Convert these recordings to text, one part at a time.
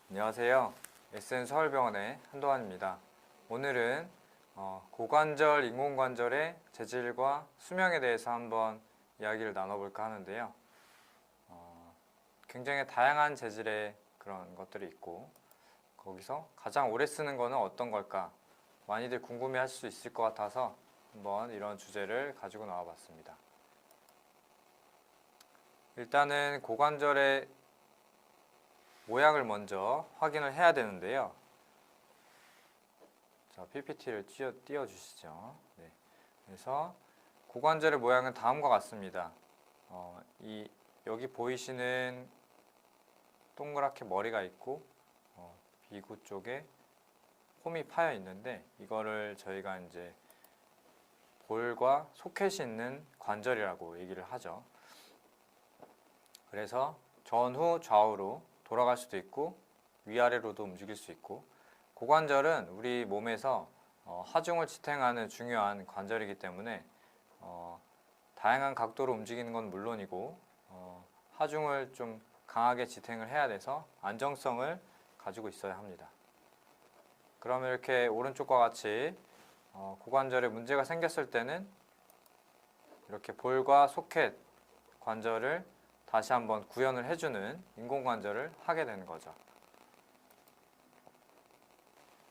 안녕하세요. SN서울병원의 한도환입니다. 오늘은 고관절, 인공관절의 재질과 수명에 대해서 한번 이야기를 나눠볼까 하는데요. 굉장히 다양한 재질의 그런 것들이 있고 거기서 가장 오래 쓰는 거는 어떤 걸까? 많이들 궁금해 하실 수 있을 것 같아서 한번 이런 주제를 가지고 나와봤습니다. 일단은 고관절의 모양을 먼저 확인을 해야 되는데요. 자, PPT를 띄워주시죠. 네. 그래서 고관절의 모양은 다음과 같습니다. 여기 보이시는 동그랗게 머리가 있고 비구 쪽에 홈이 파여 있는데 이거를 저희가 이제 볼과 소켓이 있는 관절이라고 얘기를 하죠. 그래서 전후 좌우로 돌아갈 수도 있고 위아래로도 움직일 수 있고 고관절은 우리 몸에서 하중을 지탱하는 중요한 관절이기 때문에 다양한 각도로 움직이는 건 물론이고 하중을 좀 강하게 지탱을 해야 돼서 안정성을 가지고 있어야 합니다. 그러면 이렇게 오른쪽과 같이 고관절에 문제가 생겼을 때는 이렇게 볼과 소켓 관절을 다시 한번 구현을 해주는 인공관절을 하게 되는 거죠.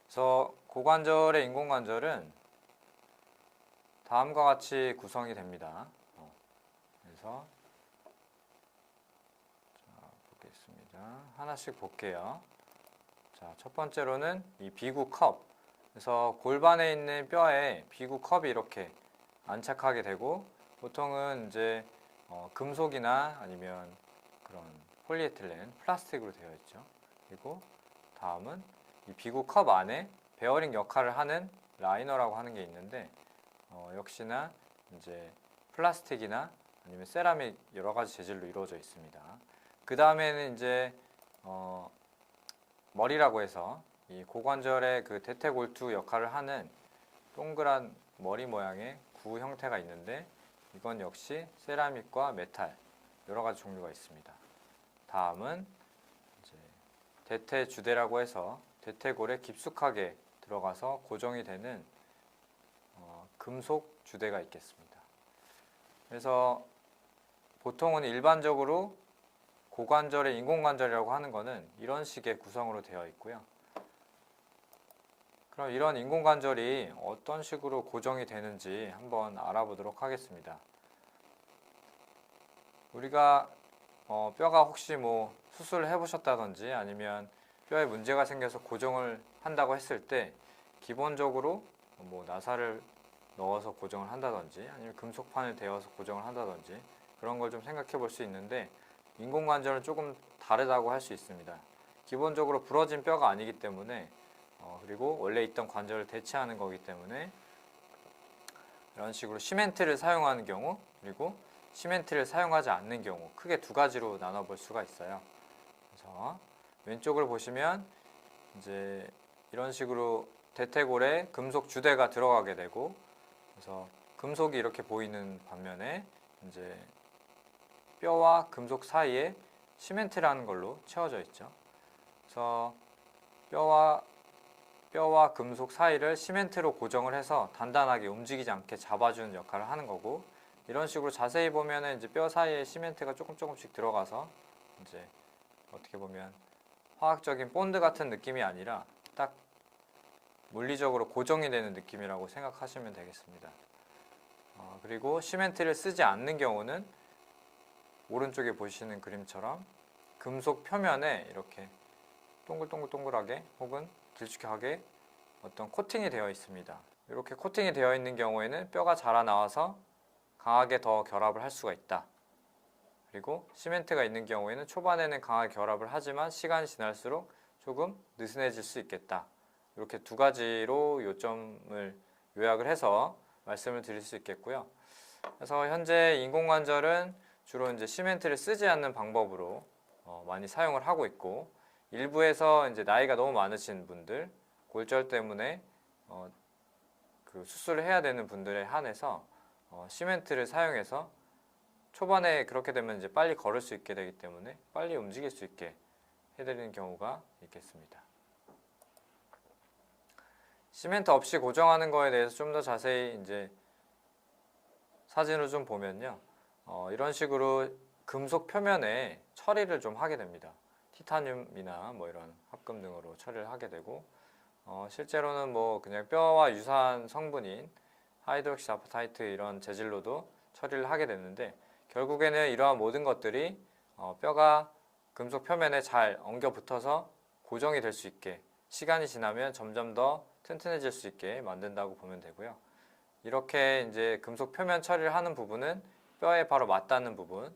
그래서 고관절의 인공관절은 다음과 같이 구성이 됩니다. 그래서 보겠습니다. 하나씩 볼게요. 자, 첫 번째로는 이 비구 컵. 그래서 골반에 있는 뼈에 비구 컵이 이렇게 안착하게 되고 보통은 이제 금속이나 아니면 그런 폴리에틸렌, 플라스틱으로 되어 있죠. 그리고 다음은 이 비구 컵 안에 베어링 역할을 하는 라이너라고 하는 게 있는데 역시나 이제 플라스틱이나 아니면 세라믹 여러 가지 재질로 이루어져 있습니다. 그 다음에는 이제 머리라고 해서 이 고관절의 그 대퇴골두 역할을 하는 동그란 머리 모양의 구 형태가 있는데 이건 역시 세라믹과 메탈 여러 가지 종류가 있습니다. 다음은 이제 대퇴주대라고 해서 대퇴골에 깊숙하게 들어가서 고정이 되는 금속 주대가 있겠습니다. 그래서 보통은 일반적으로 고관절의 인공관절이라고 하는 것은 이런 식의 구성으로 되어 있고요. 그럼 이런 인공관절이 어떤 식으로 고정이 되는지 한번 알아보도록 하겠습니다. 우리가 뼈가 혹시 뭐 수술을 해보셨다든지 아니면 뼈에 문제가 생겨서 고정을 한다고 했을 때 기본적으로 뭐 나사를 넣어서 고정을 한다든지 아니면 금속판을 대어서 고정을 한다든지 그런 걸 좀 생각해 볼 수 있는데 인공관절은 조금 다르다고 할 수 있습니다. 기본적으로 부러진 뼈가 아니기 때문에 그리고 원래 있던 관절을 대체하는 거기 때문에 이런 식으로 시멘트를 사용하는 경우 그리고 시멘트를 사용하지 않는 경우 크게 두 가지로 나눠볼 수가 있어요. 그래서 왼쪽을 보시면 이제 이런 식으로 대퇴골에 금속 주대가 들어가게 되고 그래서 금속이 이렇게 보이는 반면에 이제 뼈와 금속 사이에 시멘트라는 걸로 채워져 있죠. 그래서 뼈와 금속 사이를 시멘트로 고정을 해서 단단하게 움직이지 않게 잡아주는 역할을 하는 거고 이런 식으로 자세히 보면은 이제 뼈 사이에 시멘트가 조금씩 들어가서 이제 어떻게 보면 화학적인 본드 같은 느낌이 아니라 딱 물리적으로 고정이 되는 느낌이라고 생각하시면 되겠습니다. 그리고 시멘트를 쓰지 않는 경우는 오른쪽에 보시는 그림처럼 금속 표면에 이렇게 동글동글하게 혹은 길쭉하게 어떤 코팅이 되어 있습니다. 이렇게 코팅이 되어 있는 경우에는 뼈가 자라나와서 강하게 더 결합을 할 수가 있다. 그리고 시멘트가 있는 경우에는 초반에는 강하게 결합을 하지만 시간이 지날수록 조금 느슨해질 수 있겠다. 이렇게 두 가지로 요점을 요약을 해서 말씀을 드릴 수 있겠고요. 그래서 현재 인공관절은 주로 이제 시멘트를 쓰지 않는 방법으로 많이 사용을 하고 있고 일부에서 이제 나이가 너무 많으신 분들 골절 때문에 그 수술을 해야 되는 분들에 한해서 시멘트를 사용해서 초반에 그렇게 되면 이제 빨리 걸을 수 있게 되기 때문에 빨리 움직일 수 있게 해드리는 경우가 있겠습니다. 시멘트 없이 고정하는 거에 대해서 좀 더 자세히 이제 사진을 좀 보면요. 이런 식으로 금속 표면에 처리를 좀 하게 됩니다. 티타늄이나 뭐 이런 합금 등으로 처리를 하게 되고, 실제로는 뭐 그냥 뼈와 유사한 성분인 하이드록시 아파타이트 이런 재질로도 처리를 하게 되는데, 결국에는 이러한 모든 것들이 뼈가 금속 표면에 잘 엉겨 붙어서 고정이 될 수 있게, 시간이 지나면 점점 더 튼튼해질 수 있게 만든다고 보면 되고요. 이렇게 이제 금속 표면 처리를 하는 부분은 뼈에 바로 맞닿는 부분,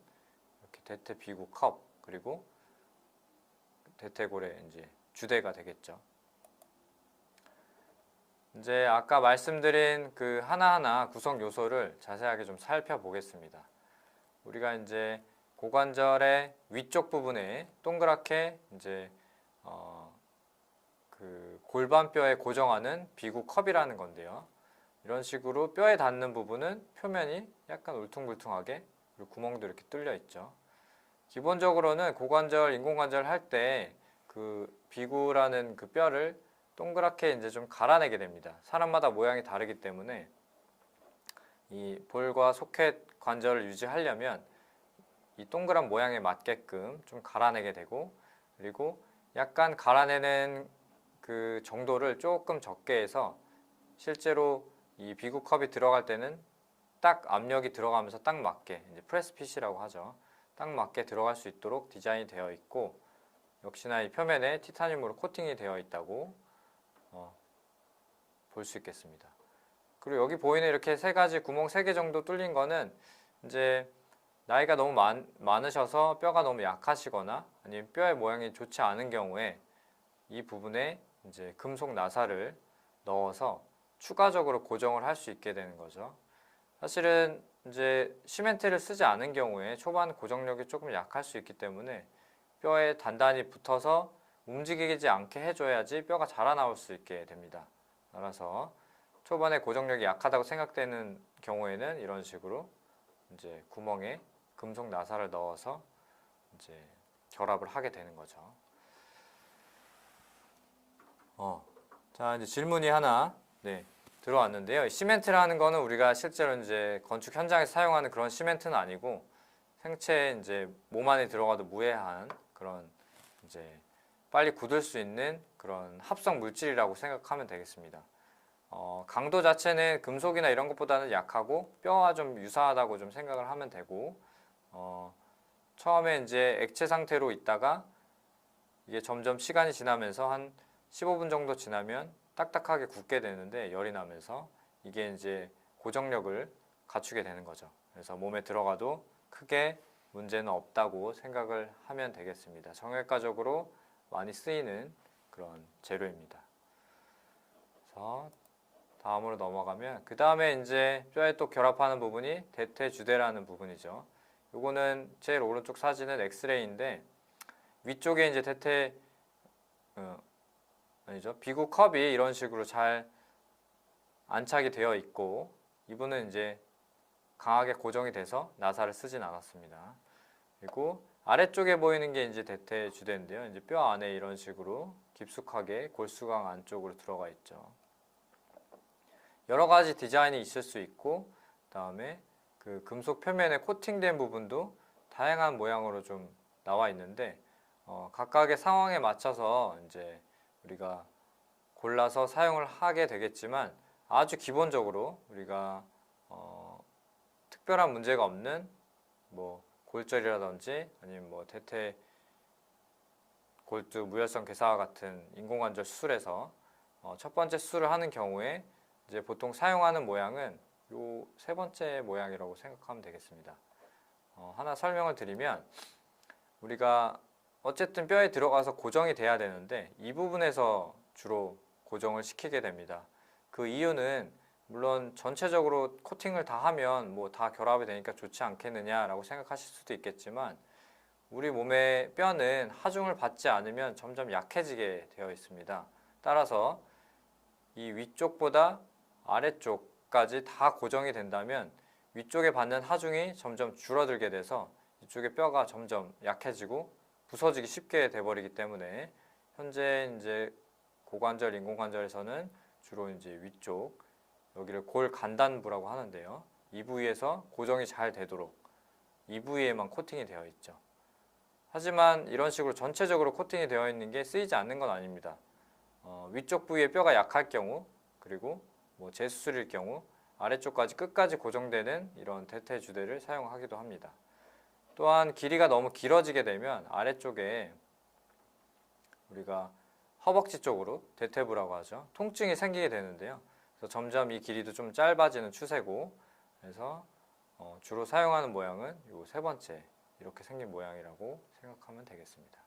이렇게 대퇴 비구 컵, 그리고 대퇴골의 이제 주대가 되겠죠. 이제 아까 말씀드린 그 하나하나 구성 요소를 자세하게 좀 살펴보겠습니다. 우리가 이제 고관절의 위쪽 부분에 동그랗게 이제 그 골반뼈에 고정하는 비구 컵이라는 건데요. 이런 식으로 뼈에 닿는 부분은 표면이 약간 울퉁불퉁하게, 그리고 구멍도 이렇게 뚫려 있죠. 기본적으로는 고관절, 인공관절 할 때 그 비구라는 그 뼈를 동그랗게 이제 좀 갈아내게 됩니다. 사람마다 모양이 다르기 때문에 이 볼과 소켓 관절을 유지하려면 이 동그란 모양에 맞게끔 좀 갈아내게 되고, 그리고 약간 갈아내는 그 정도를 조금 적게 해서 실제로 이 비구컵이 들어갈 때는 딱 압력이 들어가면서 딱 맞게, 이제 프레스핏이라고 하죠. 딱 맞게 들어갈 수 있도록 디자인이 되어 있고, 역시나 이 표면에 티타늄으로 코팅이 되어 있다고 볼 수 있겠습니다. 그리고 여기 보이는 이렇게 세 가지 구멍 3개 정도 뚫린 거는 이제 나이가 너무 많으셔서 뼈가 너무 약하시거나 아니면 뼈의 모양이 좋지 않은 경우에 이 부분에 이제 금속 나사를 넣어서 추가적으로 고정을 할 수 있게 되는 거죠. 사실은 이제 시멘트를 쓰지 않은 경우에 초반 고정력이 조금 약할 수 있기 때문에 뼈에 단단히 붙어서 움직이지 않게 해줘야지 뼈가 자라나올 수 있게 됩니다. 따라서 초반에 고정력이 약하다고 생각되는 경우에는 이런 식으로 이제 구멍에 금속 나사를 넣어서 이제 결합을 하게 되는 거죠. 자, 이제 질문이 하나 들어왔는데요. 시멘트라는 거는 우리가 실제로 이제 건축 현장에서 사용하는 그런 시멘트는 아니고 생체 이제 몸 안에 들어가도 무해한 그런 이제 빨리 굳을 수 있는 그런 합성 물질이라고 생각하면 되겠습니다. 강도 자체는 금속이나 이런 것보다는 약하고 뼈와 좀 유사하다고 좀 생각을 하면 되고, 처음에 이제 액체 상태로 있다가 이게 점점 시간이 지나면서 한 15분 정도 지나면 딱딱하게 굳게 되는데, 열이 나면서 이게 이제 고정력을 갖추게 되는 거죠. 그래서 몸에 들어가도 크게 문제는 없다고 생각을 하면 되겠습니다. 정형외과적으로 많이 쓰이는 그런 재료입니다. 그래서 다음으로 넘어가면, 그 다음에 이제 뼈에 또 결합하는 부분이 대퇴주대라는 부분이죠. 요거는 제일 오른쪽 사진은 엑스레이인데, 위쪽에 이제 비구 컵이 이런 식으로 잘 안착이 되어 있고, 이분은 이제 강하게 고정이 돼서 나사를 쓰진 않았습니다. 그리고 아래쪽에 보이는 게 이제 대퇴주대인데요. 이제 뼈 안에 이런 식으로 깊숙하게 골수강 안쪽으로 들어가 있죠. 여러 가지 디자인이 있을 수 있고, 그다음에 그 금속 표면에 코팅된 부분도 다양한 모양으로 좀 나와 있는데, 각각의 상황에 맞춰서 이제 우리가 골라서 사용을 하게 되겠지만, 아주 기본적으로 우리가 특별한 문제가 없는 뭐 골절이라든지 아니면 뭐 대퇴 골두 무혈성 괴사와 같은 인공관절 수술에서 첫 번째 수술을 하는 경우에 이제 보통 사용하는 모양은 요 세 번째 모양이라고 생각하면 되겠습니다. 하나 설명을 드리면, 우리가 어쨌든 뼈에 들어가서 고정이 돼야 되는데 이 부분에서 주로 고정을 시키게 됩니다. 그 이유는 물론 전체적으로 코팅을 다 하면 뭐 다 결합이 되니까 좋지 않겠느냐라고 생각하실 수도 있겠지만, 우리 몸의 뼈는 하중을 받지 않으면 점점 약해지게 되어 있습니다. 따라서 이 위쪽보다 아래쪽까지 다 고정이 된다면 위쪽에 받는 하중이 점점 줄어들게 돼서 이쪽의 뼈가 점점 약해지고 부서지기 쉽게 돼버리기 때문에 현재 이제 고관절, 인공관절에서는 주로 이제 위쪽 여기를 골간단부라고 하는데요. 이 부위에서 고정이 잘 되도록 이 부위에만 코팅이 되어 있죠. 하지만 이런 식으로 전체적으로 코팅이 되어 있는 게 쓰이지 않는 건 아닙니다. 위쪽 부위에 뼈가 약할 경우 그리고 뭐 재수술일 경우 아래쪽까지 끝까지 고정되는 이런 대퇴주대를 사용하기도 합니다. 또한 길이가 너무 길어지게 되면 아래쪽에 우리가 허벅지 쪽으로 대퇴부라고 하죠. 통증이 생기게 되는데요. 그래서 점점 이 길이도 좀 짧아지는 추세고 그래서 주로 사용하는 모양은 이 세 번째 이렇게 생긴 모양이라고 생각하면 되겠습니다.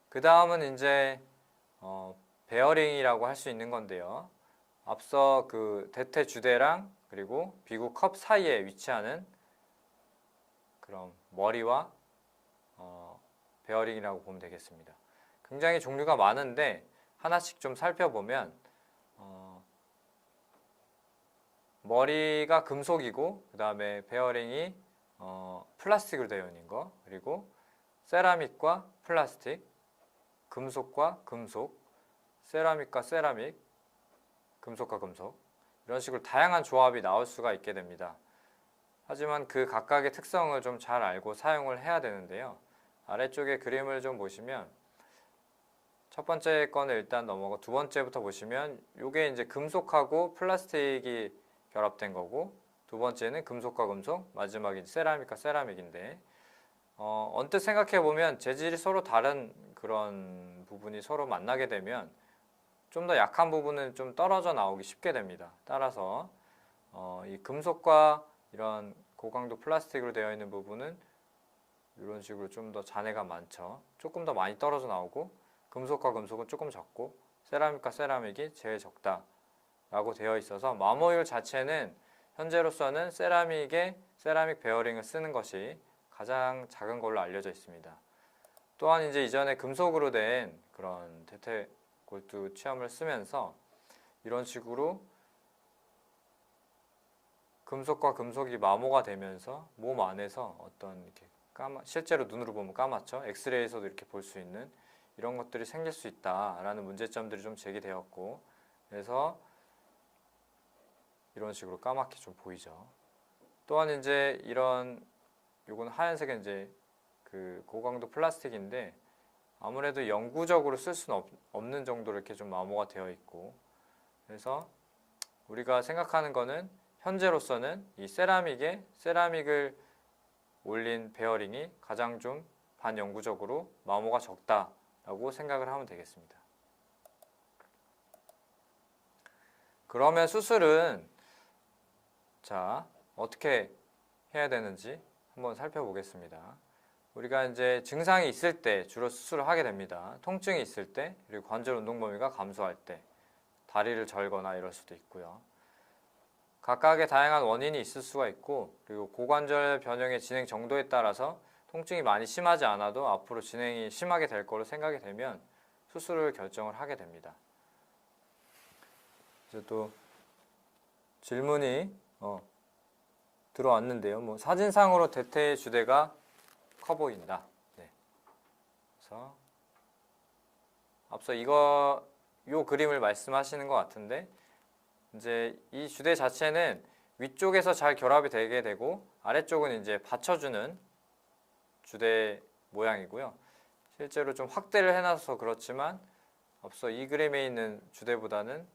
그 다음은 이제 베어링이라고 할 수 있는 건데요. 앞서 그 대퇴주대랑 그리고 비구 컵 사이에 위치하는 그런 머리와 베어링이라고 보면 되겠습니다. 굉장히 종류가 많은데 하나씩 좀 살펴보면 머리가 금속이고 그 다음에 베어링이 플라스틱으로 되어 있는 거 그리고 세라믹과 플라스틱, 금속과 금속, 세라믹과 세라믹, 금속과 금속 이런 식으로 다양한 조합이 나올 수가 있게 됩니다. 하지만 그 각각의 특성을 좀 잘 알고 사용을 해야 되는데요. 아래쪽에 그림을 좀 보시면 첫 번째 거는 일단 넘어가고 두 번째부터 보시면 이게 이제 금속하고 플라스틱이 결합된 거고 두 번째는 금속과 금속, 마지막이 세라믹과 세라믹인데 언뜻 생각해 보면 재질이 서로 다른 그런 부분이 서로 만나게 되면 좀 더 약한 부분은 좀 떨어져 나오기 쉽게 됩니다. 따라서 이 금속과 이런 고강도 플라스틱으로 되어 있는 부분은 이런 식으로 좀 더 잔해가 많죠. 조금 더 많이 떨어져 나오고 금속과 금속은 조금 적고 세라믹과 세라믹이 제일 적다라고 되어 있어서 마모율 자체는 현재로서는 세라믹에 세라믹 베어링을 쓰는 것이 가장 작은 걸로 알려져 있습니다. 또한 이제 이전에 금속으로 된 그런 대퇴 골두 취함을 쓰면서 이런 식으로 금속과 금속이 마모가 되면서 몸 안에서 어떤 이렇게 실제로 눈으로 보면 까맣죠. 엑스레이에서도 이렇게 볼 수 있는 이런 것들이 생길 수 있다라는 문제점들이 좀 제기되었고 그래서 이런 식으로 까맣게 좀 보이죠. 또한 이제 이런 요건 하얀색은 이제 그 고강도 플라스틱인데 아무래도 영구적으로 쓸 수는 없는 정도로 이렇게 좀 마모가 되어 있고 그래서 우리가 생각하는 거는 현재로서는 이 세라믹에 세라믹을 올린 베어링이 가장 좀 반영구적으로 마모가 적다라고 생각을 하면 되겠습니다. 그러면 수술은 자 어떻게 해야 되는지 한번 살펴보겠습니다. 우리가 이제 증상이 있을 때 주로 수술을 하게 됩니다. 통증이 있을 때 그리고 관절 운동 범위가 감소할 때 다리를 절거나 이럴 수도 있고요. 각각의 다양한 원인이 있을 수가 있고 그리고 고관절 변형의 진행 정도에 따라서 통증이 많이 심하지 않아도 앞으로 진행이 심하게 될 거로 생각이 되면 수술을 결정을 하게 됩니다. 이제 또 질문이 들어왔는데요. 뭐 사진상으로 대퇴 주대가 커 보인다. 네. 그래서 앞서 요 그림을 말씀하시는 것 같은데 이제 이 주대 자체는 위쪽에서 잘 결합이 되게 되고 아래쪽은 이제 받쳐주는 주대 모양이고요. 실제로 좀 확대를 해놔서 그렇지만 앞서 이 그림에 있는 주대보다는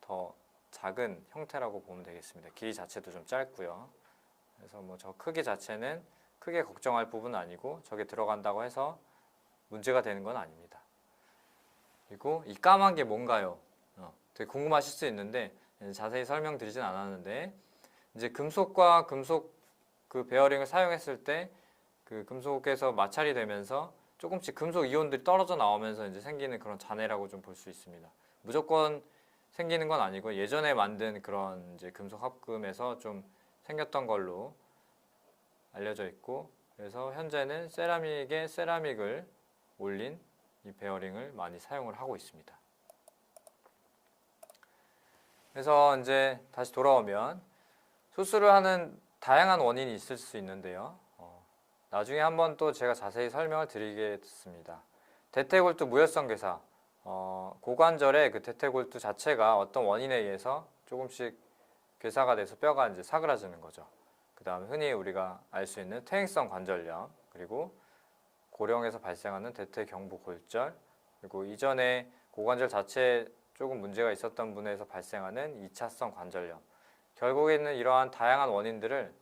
더 작은 형태라고 보면 되겠습니다. 길이 자체도 좀 짧고요. 그래서 뭐 저 크기 자체는 크게 걱정할 부분은 아니고 저게 들어간다고 해서 문제가 되는 건 아닙니다. 그리고 이 까만 게 뭔가요? 되게 궁금하실 수 있는데 자세히 설명드리진 않았는데 이제 금속과 금속 그 베어링을 사용했을 때 그 금속에서 마찰이 되면서 조금씩 금속 이온들이 떨어져 나오면서 이제 생기는 그런 잔해라고 좀 볼 수 있습니다. 무조건 생기는 건 아니고 예전에 만든 그런 이제 금속 합금에서 좀 생겼던 걸로 알려져 있고 그래서 현재는 세라믹에 세라믹을 올린 이 베어링을 많이 사용을 하고 있습니다. 그래서 이제 다시 돌아오면 수술을 하는 다양한 원인이 있을 수 있는데요. 나중에 한번 또 제가 자세히 설명을 드리겠습니다. 대퇴골두 무혈성 괴사, 고관절의 그 대퇴골두 자체가 어떤 원인에 의해서 조금씩 괴사가 돼서 뼈가 이제 사그라지는 거죠. 그 다음에 흔히 우리가 알 수 있는 퇴행성 관절염, 그리고 고령에서 발생하는 대퇴경부골절, 그리고 이전에 고관절 자체에 조금 문제가 있었던 분에서 발생하는 2차성 관절염. 결국에는 이러한 다양한 원인들을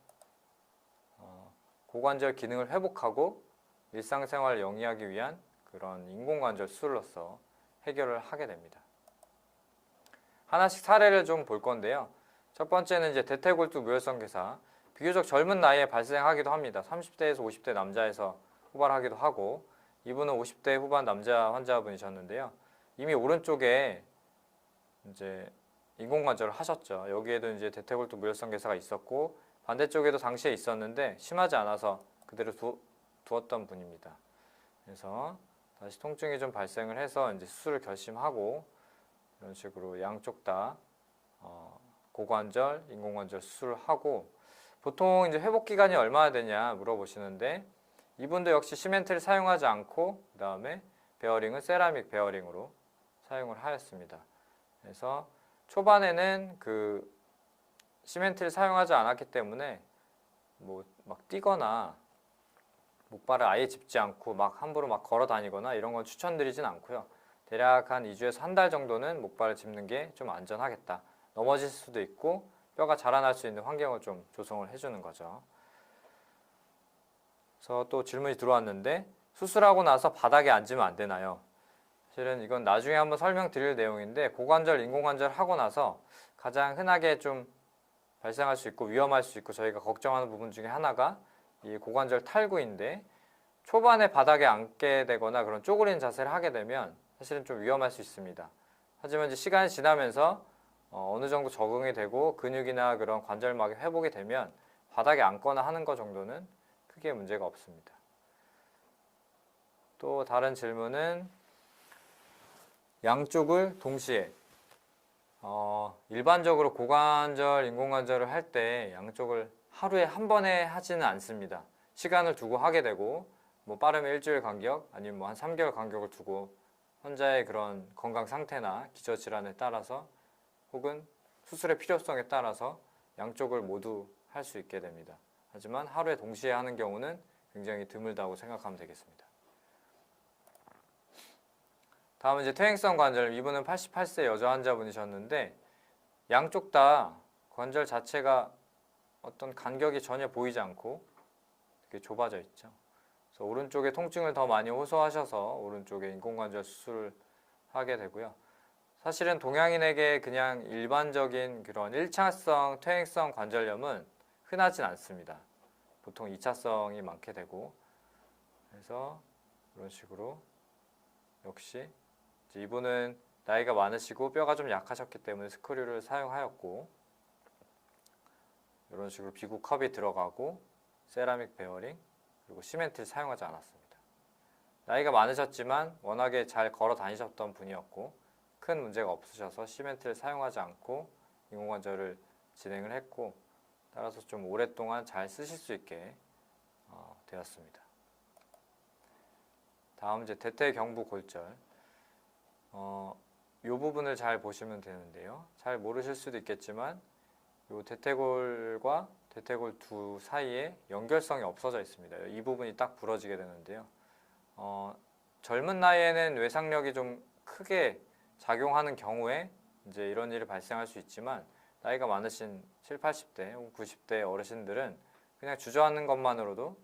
고관절 기능을 회복하고 일상생활을 영위하기 위한 그런 인공관절 수술로서 해결을 하게 됩니다. 하나씩 사례를 좀 볼 건데요. 첫 번째는 이제 대퇴골두 무혈성 괴사. 비교적 젊은 나이에 발생하기도 합니다. 30대에서 50대 남자에서 후발하기도 하고, 이분은 50대 후반 남자 환자분이셨는데요. 이미 오른쪽에 이제 인공관절을 하셨죠. 여기에도 이제 대퇴골두 무혈성 괴사가 있었고, 반대쪽에도 당시에 있었는데 심하지 않아서 그대로 두었던 분입니다. 그래서 다시 통증이 좀 발생을 해서 이제 수술을 결심하고, 이런 식으로 양쪽 다 고관절, 인공관절 수술을 하고, 보통 이제 회복 기간이 얼마나 되냐 물어보시는데, 이분도 역시 시멘트를 사용하지 않고 그 다음에 베어링은 세라믹 베어링으로 사용을 하였습니다. 그래서 초반에는 그 시멘트를 사용하지 않았기 때문에 뭐 막 뛰거나 목발을 아예 짚지 않고 막 함부로 막 걸어 다니거나 이런 건 추천드리진 않고요. 대략 한 2주에서 한 달 정도는 목발을 짚는 게 좀 안전하겠다. 넘어질 수도 있고 뼈가 자라날 수 있는 환경을 좀 조성을 해주는 거죠. 그래서 또 질문이 들어왔는데, 수술하고 나서 바닥에 앉으면 안 되나요? 사실은 이건 나중에 한번 설명드릴 내용인데, 고관절, 인공관절 하고 나서 가장 흔하게 좀 발생할 수 있고 위험할 수 있고 저희가 걱정하는 부분 중에 하나가 이 고관절 탈구인데, 초반에 바닥에 앉게 되거나 그런 쪼그린 자세를 하게 되면 사실은 좀 위험할 수 있습니다. 하지만 이제 시간이 지나면서 어느 정도 적응이 되고 근육이나 그런 관절막이 회복이 되면 바닥에 앉거나 하는 것 정도는 크게 문제가 없습니다. 또 다른 질문은 양쪽을 동시에 일반적으로 고관절, 인공관절을 할 때 양쪽을 하루에 한 번에 하지는 않습니다. 시간을 두고 하게 되고, 뭐 빠르면 일주일 간격 아니면 뭐 한 3개월 간격을 두고 환자의 그런 건강 상태나 기저질환에 따라서 혹은 수술의 필요성에 따라서 양쪽을 모두 할 수 있게 됩니다. 하지만 하루에 동시에 하는 경우는 굉장히 드물다고 생각하면 되겠습니다. 다음은 이제 퇴행성 관절, 이분은 88세 여자 환자분이셨는데 양쪽 다 관절 자체가 어떤 간격이 전혀 보이지 않고 되게 좁아져 있죠. 그래서 오른쪽에 통증을 더 많이 호소하셔서 오른쪽에 인공관절 수술을 하게 되고요. 사실은 동양인에게 그냥 일반적인 그런 1차성 퇴행성 관절염은 흔하진 않습니다. 보통 2차성이 많게 되고, 그래서 이런 식으로 역시 이분은 나이가 많으시고 뼈가 좀 약하셨기 때문에 스크류를 사용하였고, 이런 식으로 비구 컵이 들어가고 세라믹 베어링 그리고 시멘트를 사용하지 않았습니다. 나이가 많으셨지만 워낙에 잘 걸어 다니셨던 분이었고 큰 문제가 없으셔서 시멘트를 사용하지 않고 인공관절을 진행을 했고, 따라서 좀 오랫동안 잘 쓰실 수 있게 되었습니다. 다음 이제 대퇴경부골절. 이 부분을 잘 보시면 되는데요. 잘 모르실 수도 있겠지만 이 대퇴골과 대퇴골 두 사이에 연결성이 없어져 있습니다. 이 부분이 딱 부러지게 되는데요. 젊은 나이에는 외상력이 좀 크게 작용하는 경우에 이제 이런 일이 발생할 수 있지만, 나이가 많으신 7, 80대 혹은 90대 어르신들은 그냥 주저앉는 것만으로도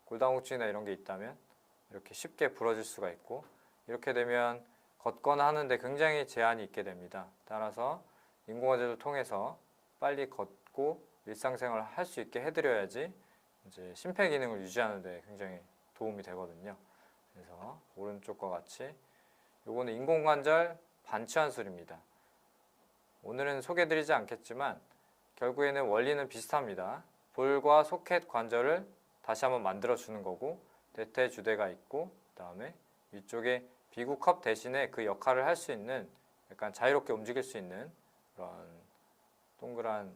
골다공증이나 이런 게 있다면 이렇게 쉽게 부러질 수가 있고, 이렇게 되면 걷거나 하는데 굉장히 제한이 있게 됩니다. 따라서 인공관절을 통해서 빨리 걷고 일상생활을 할 수 있게 해드려야지 이제 심폐기능을 유지하는 데 굉장히 도움이 되거든요. 그래서 오른쪽과 같이 요거는 인공관절 반치환술입니다. 오늘은 소개드리지 않겠지만 결국에는 원리는 비슷합니다. 볼과 소켓 관절을 다시 한번 만들어 주는 거고, 대퇴주대가 있고 그 다음에 위쪽에 비구컵 대신에 그 역할을 할 수 있는 약간 자유롭게 움직일 수 있는 그런 동그란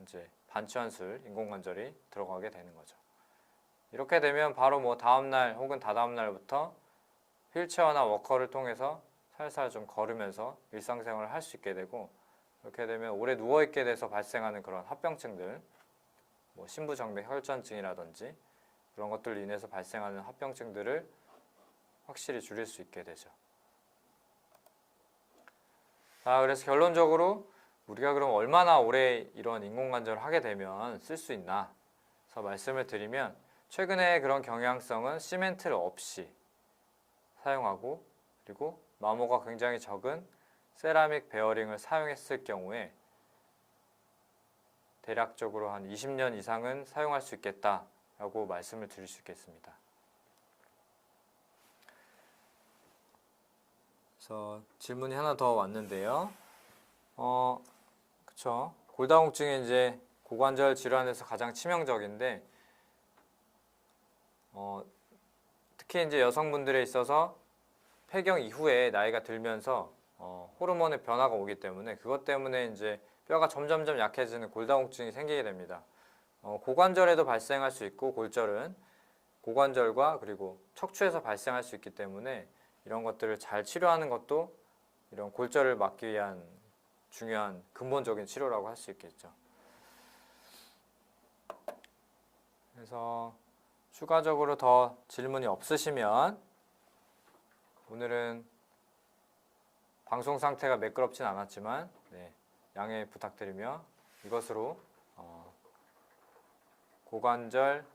이제 반치환술 인공관절이 들어가게 되는 거죠. 이렇게 되면 바로 뭐 다음날 혹은 다다음 날부터 휠체어나 워커를 통해서 살살 좀 걸으면서 일상생활을 할 수 있게 되고, 이렇게 되면 오래 누워있게 돼서 발생하는 그런 합병증들, 뭐 심부정맥 혈전증이라든지 그런 것들로 인해서 발생하는 합병증들을 확실히 줄일 수 있게 되죠. 자, 그래서 결론적으로 우리가 그럼 얼마나 오래 이런 인공관절을 하게 되면 쓸 수 있나 그래서 말씀을 드리면, 최근에 그런 경향성은 시멘트를 없이 사용하고, 그리고 마모가 굉장히 적은 세라믹 베어링을 사용했을 경우에 대략적으로 한 20년 이상은 사용할 수 있겠다라고 말씀을 드릴 수 있겠습니다. 그래서 질문이 하나 더 왔는데요. 그쵸. 골다공증이 이제 고관절 질환에서 가장 치명적인데, 특히 이제 여성분들에 있어서 폐경 이후에 나이가 들면서 호르몬의 변화가 오기 때문에, 그것 때문에 이제 뼈가 점점점 약해지는 골다공증이 생기게 됩니다. 고관절에도 발생할 수 있고, 골절은 고관절과 그리고 척추에서 발생할 수 있기 때문에 이런 것들을 잘 치료하는 것도 이런 골절을 막기 위한 중요한 근본적인 치료라고 할 수 있겠죠. 그래서 추가적으로 더 질문이 없으시면 오늘은 방송 상태가 매끄럽진 않았지만 양해 부탁드리며, 이것으로 고관절,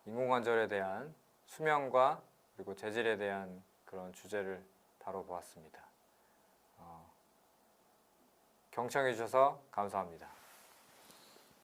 인공관절에 대한 수명과 그리고 재질에 대한 그런 주제를 다뤄보았습니다. 경청해 주셔서 감사합니다.